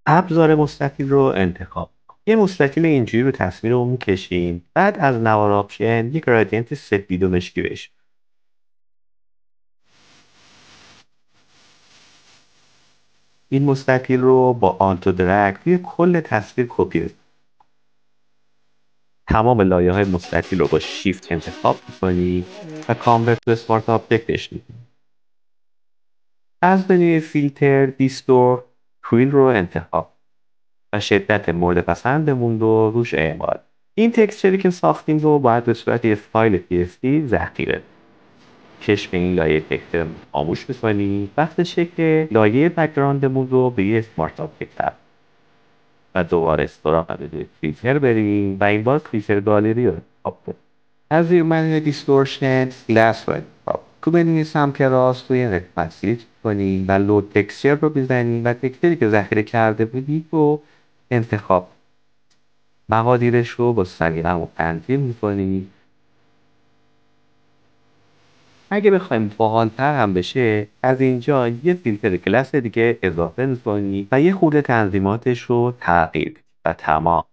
ابزار مستطیل رو انتخاب کن. یه مستطیل اینجوری رو تصویر رو میکشیم، بعد از نوار آپشن یک گرادینت سفید و مشکی بشه. این مستطیل رو با آلت و درگ توی کل تصویر کپی بزن. تمام لایه های مستطیل رو با شیفت انتخاب میکنی و کانورت تو اسمارت آبجکتش میدی. از منوی فیلتر دیستور کویل رو انتخاب و شدت مورد پسندمون رو روش اعمال. این تکسچری که ساختیم رو باید به صورت یه فایل PSD ذخیره. چشم این لایه تکسچر خاموش میکنی. وقتشه که لایه بک‌گراندمون رو به یه اسمارت آبجکت تبدیل و دوباره سراغ فیلتر بریم و این بار فیلتر گالری رو انتخاب کنیم. از روی منوی دیستورشن گلاس رو انتخاب تو ببینید سمت راست روی قسمت سیلیکت کنی و لود تکسچر رو بزنی و تکسچری که ذخیره کرده بودی رو انتخاب. مقادیرش رو با سلیقه‌مون و تنظیم میکنی. اگه بخوایم باحال‌تر هم بشه، از اینجا یه فیلتر گلاس دیگه اضافه می‌کنی و یه خورده تنظیماتش رو تغییر بدی و تمام.